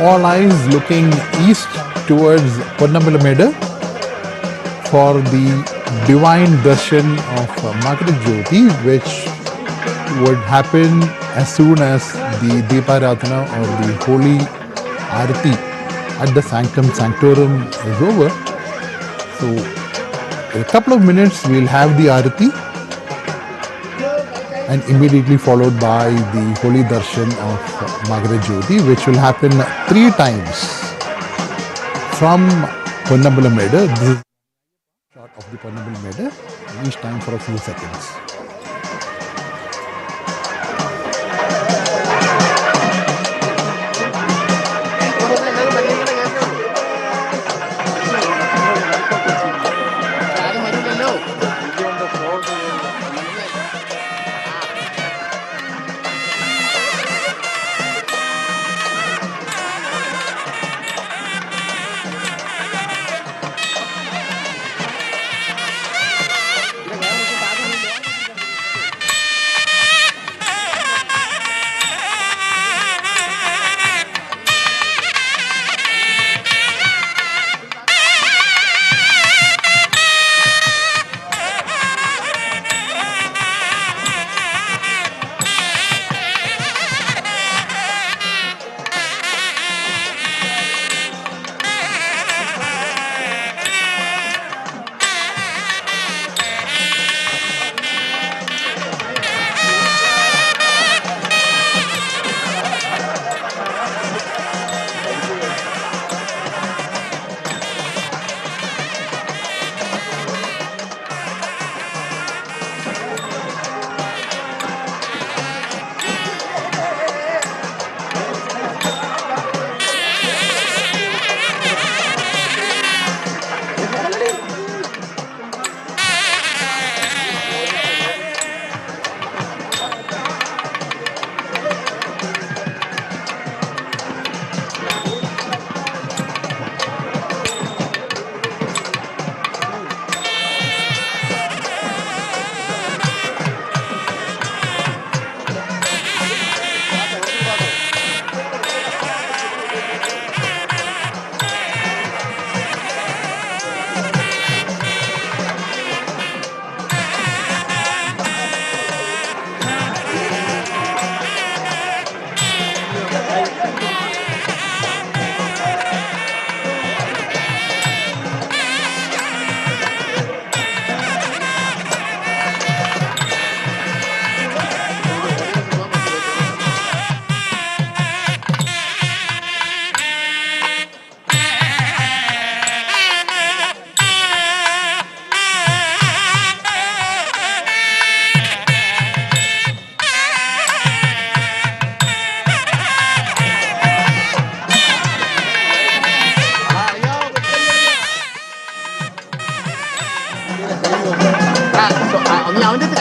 All eyes looking east towards Ponnambalameda for the divine darshan of Margaret Jyoti, which would happen as soon as the Deeparadhana or the Holy Arati at the Sanctum Sanctorum is over. So, in a couple of minutes, we'll have the Arati and immediately followed by the Holy Darshan of Margaret Jyoti, which will happen 3 times from Ponnambalameda. This is a shot of the Ponnambalameda, each time for a few seconds.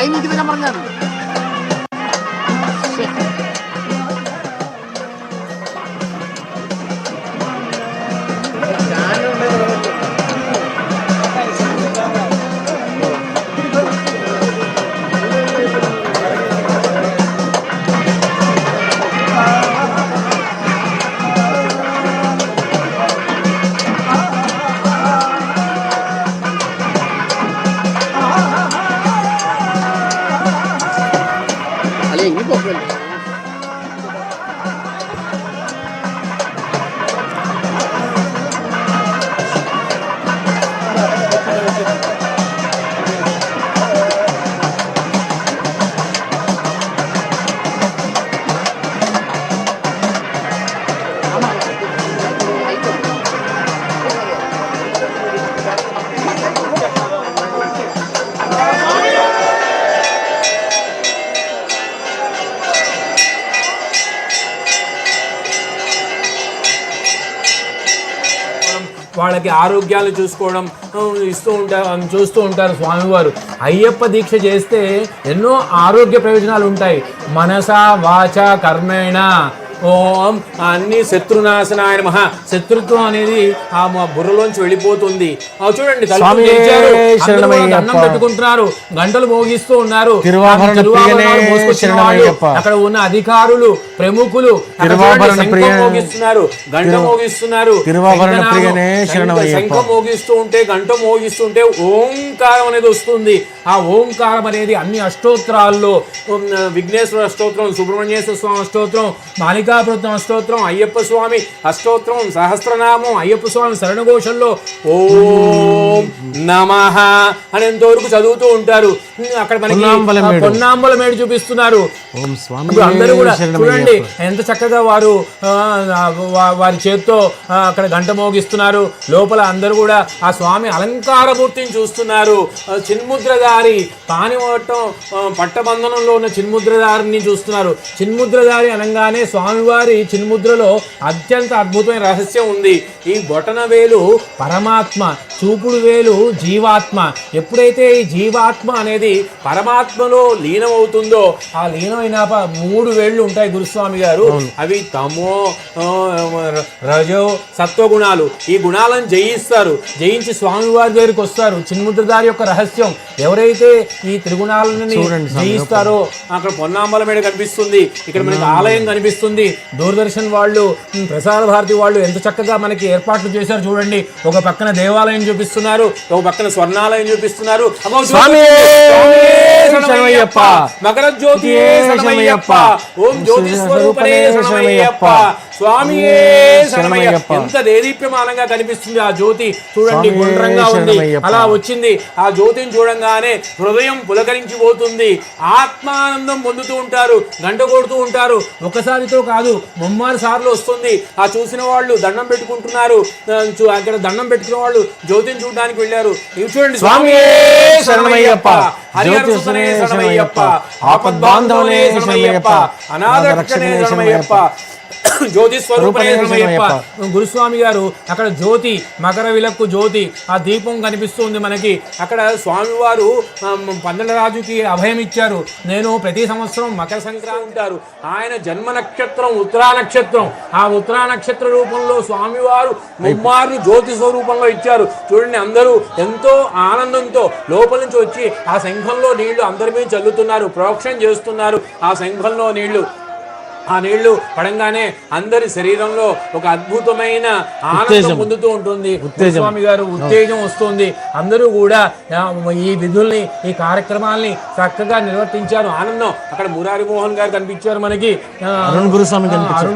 Line ఇంటి దగ్గర మనం కాదు. వాళ్ళకి ఆరోగ్యాలు చూసుకోవడం చూస్తూ ఉంటారు స్వామివారు. అయ్యప్ప దీక్ష చేస్తే ఎన్నో ఆరోగ్య ప్రయోజనాలు ఉంటాయి. మనస వాచ కర్మేణ ఓం అన్ని శత్రునాశనాయ నమః. శత్రుత్వం అనేది ఆ బుర్రలోంచి వెళ్ళిపోతుంది. చూడండి అన్నం పెట్టుకుంటున్నారు, గంటలు మోగిస్తూ ఉన్నారు. అక్కడ ఉన్న అధికారులు ప్రముఖులు మోగిస్తున్నారు, గంట మోగిస్తున్నారు. శంఖం మోగిస్తూ ఉంటే, గంట మోగిస్తుంటే ఓంకారం అనేది వస్తుంది. ఆ ఓంకారం అనేది అన్ని అష్టోత్తరాల్లో విఘ్నేశ్వర అష్టోత్రం, సుబ్రహ్మణ్యేశ్వర స్వామి అష్టోత్రం, మాలికాపురం అష్టోత్రం, అయ్యప్ప స్వామి అష్టోత్రం, సహస్రనామం, అయ్యప్ప స్వామి శరణఘోషంలో ఓం నమః అని ఎంతవరకు చదువుతూ ఉంటారు. అక్కడ మనకి పొన్నాంబల మేడు చూపిస్తున్నారు. అందరూ కూడా చూడండి ఎంత చక్కగా వారు వారి చేత్తో అక్కడ గంట మోగిస్తున్నారు. లోపల అందరూ కూడా ఆ స్వామి అలంకారమూర్తిని చూస్తున్నారు. చిన్ముద్రధారి పానివట్టం పట్టబంధనంలో ఉన్న చిన్ముద్రధారిని చూస్తున్నారు. చిన్ముద్రధారి అనగానే స్వామివారి చిన్ముద్రలో అత్యంత అద్భుతమైన రహస్యం ఉంది. ఈ బొటన వేలు పరమాత్మ, చూపుడు వేలు జీవాత్మ. ఎప్పుడైతే ఈ జీవాత్మ అనేది పరమాత్మలో లీనమవుతుందో ఆ లీనమైన 3 వేళ్ళు ఉంటాయి గురుస్వామి గారు. అవి తమో రజో సత్వగుణాలు. ఈ గుణాలను జయిస్తారు. జయించి స్వామివారి దగ్గరికి వస్తారు. చిన్ముద్రధారి యొక్క రహస్యం ఎవరైతే ఈ త్రిగుణాలను జయిస్తారో అక్కడ పొన్నాంబల మేడ కనిపిస్తుంది. ఇక్కడ మనకి ఆలయం కనిపిస్తుంది. దూరదర్శన్ వాళ్ళు, ప్రసార భారతి వాళ్ళు ఎంత చక్కగా మనకి ఏర్పాట్లు చేశారు చూడండి. ఒక పక్కన దేవాలయం చూపిస్తున్నారు, ఒక పక్కన స్వర్ణాలయం చూపిస్తున్నారు. మకర జ్యోతి శరణమయ్యప్ప, ఓం జ్యోతి స్వరూపనే శరణమయ్యప్ప, స్వామియే శరణమయ్యప్ప. ఎంత దేదీప్యమానంగా కనిపిస్తుంది ఆ జ్యోతి. చూడండి గుండ్రంగా ఉంది, అలా వచ్చింది. ఆ జ్యోతిని చూడంగానే హృదయం పులకరించిపోతుంది. ఆత్మానందం పొందుతూ ఉంటారు, గంట కొడుతూ ఉంటారు. ఒకసారితో కాదు, 3 సార్లు వస్తుంది. ఆ చూసిన వాళ్ళు దండం పెట్టుకుంటున్నారు. అక్కడ దండం పెట్టుకున్న వాళ్ళు జ్యోతిని చూడడానికి వెళ్ళారు. ఇవి చూడండి, స్వామియే శరణమయ్యప్ప, హరిహరసుతనే శరణమయ్యప్ప, ఆపద్బాంధవనే శరణమయ్యప్ప, అనాథరక్షణే శరణమయ్యప్ప, జ్యోతి స్వరూపనే శరణమయ్యప్ప. గురుస్వామి గారు అక్కడ జ్యోతి, మకర విలక్కు జ్యోతి, ఆ దీపం కనిపిస్తుంది మనకి. అక్కడ స్వామివారు పందలరాజుకి అభయం ఇచ్చారు. నేను ప్రతి సంవత్సరం మకర సంక్రాంతి ఉంటారు. ఆయన జన్మ నక్షత్రం ఉత్తరా నక్షత్రం. ఆ ఉత్తరా నక్షత్ర రూపంలో స్వామివారు 3 జ్యోతి స్వరూపంలో ఇచ్చారు. చూడండి, అందరూ ఎంతో ఆనందంతో లోపల నుంచి వచ్చి ఆ శంఖంలో నీళ్లు అందరి మీద చల్లుతున్నారు, ప్రోక్షణ చేస్తున్నారు. ఆ శంఖంలో నీళ్లు, ఆ నీళ్లు పడంగానే అందరి శరీరంలో ఒక అద్భుతమైన ఆనందం పొందుతూ ఉంటుంది. స్వామి గారు ఉత్తేజం వస్తుంది. అందరూ కూడా ఈ విధుల్ని, ఈ కార్యక్రమాల్ని చక్కగా నిర్వర్తించారు. ఆనందం. అక్కడ మురారి మోహన్ గారు కనిపించారు మనకి, అరుణ్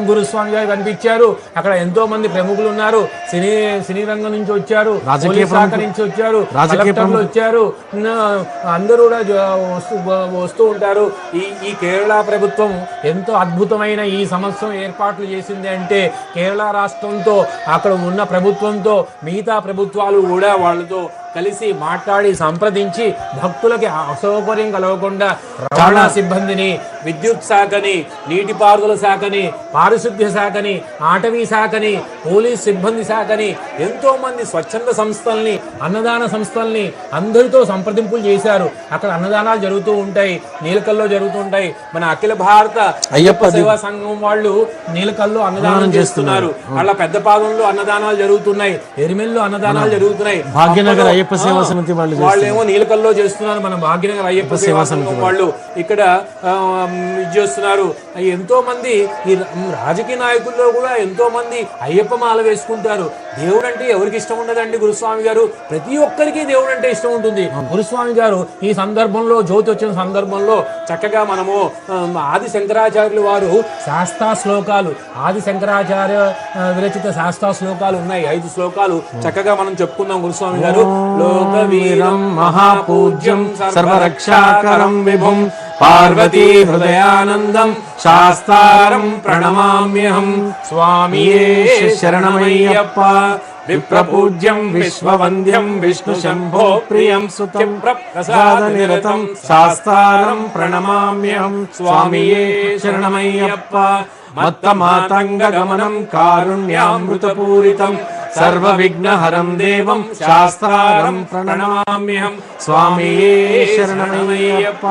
గురుస్వామి గారు కనిపించారు. అక్కడ ఎంతో మంది ప్రముఖులు ఉన్నారు. సినీ రంగం నుంచి వచ్చారు, పోలీస్ శాఖ నుంచి వచ్చారు, కలెక్టర్లు వచ్చారు. అందరూ కూడా వస్తూ ఉంటారు. ఈ కేరళ ప్రభుత్వం ఎంతో అద్భుతమైన ఈ సంవత్సరం ఏర్పాట్లు చేసింది అంటే కేరళ రాష్ట్రంతో, అక్కడ ఉన్న ప్రభుత్వంతో మిగతా ప్రభుత్వాలు కూడా వాళ్ళతో కలిసి మాట్లాడి సంప్రదించి భక్తులకి అసౌకర్యం కలగకుండా రవాణా సిబ్బందిని, విద్యుత్ శాఖని, నీటిపారుదల శాఖని, పారిశుద్ధ్య శాఖని, అటవీ శాఖని, పోలీస్ సిబ్బంది శాఖని, ఎంతో మంది స్వచ్ఛంద సంస్థల్ని, అన్నదాన సంస్థల్ని అందరితో సంప్రదింపులు చేశారు. అక్కడ అన్నదానాలు జరుగుతూ ఉంటాయి, నీలకల్లో జరుగుతూ ఉంటాయి. మన అఖిల భారత అయ్యప్ప సేవా సంఘం వాళ్ళు నీలకల్లో అన్నదానం చేస్తున్నారు. అలా పెద్ద పాదంలో అన్నదానాలు జరుగుతున్నాయి, ఎరిమెల్లో అన్నదానాలు జరుగుతున్నాయి. భాగ్యనగర్ అయ్యప్ప సేవా సమితి వాళ్ళేమో నీలకల్లో చేస్తున్నారు. మన భాగ్యనగర్ అయ్యప్ప సేవా సంఘం వాళ్ళు ఇక్కడ ఇది చేస్తున్నారు. ఎంతో మంది ఈ రాజకీయ నాయకుల్లో కూడా ఎంతో మంది అయ్యప్ప మాల వేసుకుంటారు. దేవుడు అంటే ఎవరికి ఇష్టం ఉండదండి? గురుస్వామి గారు ప్రతి ఒక్కరికి దేవుడు అంటే ఇష్టం ఉంటుంది. గురుస్వామి గారు ఈ సందర్భంలో, జ్యోతి వచ్చిన సందర్భంలో చక్కగా మనము ఆది శంకరాచార్యులు వారు శాస్త్రా శ్లోకాలు, ఆది శంకరాచార్య విరచిత శాస్త్రా శ్లోకాలు ఉన్నాయి, 5 శ్లోకాలు చక్కగా మనం చెప్పుకుందాం. గురుస్వామి గారు లోకవీరం మహాపూజ్యం సర్వరక్షాకరం విభుం పార్వతీ హృదయానందం శాస్త్రారం ప్రణమామ్యహం. స్వామియే శరణమయ్యప్ప. విప్రపూజ్యం విశ్వవంద్యం విష్ణు శంభో ప్రియం సుతం ప్రసాద నిరతం శాస్త్రారం ప్రణమామ్యహం. స్వామియే శరణమయ్యప్ప. మత్త మాతంగ గమనం కారుణ్యామృతపూరితం సర్వ విఘ్నహరం దేవం శాస్త్రారం ప్రణమామ్యహం. స్వామియే శరణమయ్యప్ప.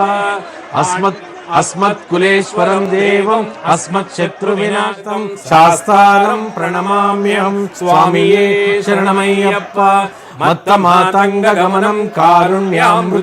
అస్మత్ కులేశ్వరం దేవం అస్మత్ శత్రు వినాశం శాస్త్రారం ప్రణమామ్యహం. స్వామియే శరణమయ్యప్ప. మత్త మాతంగ గమనం కారుణ్యామృత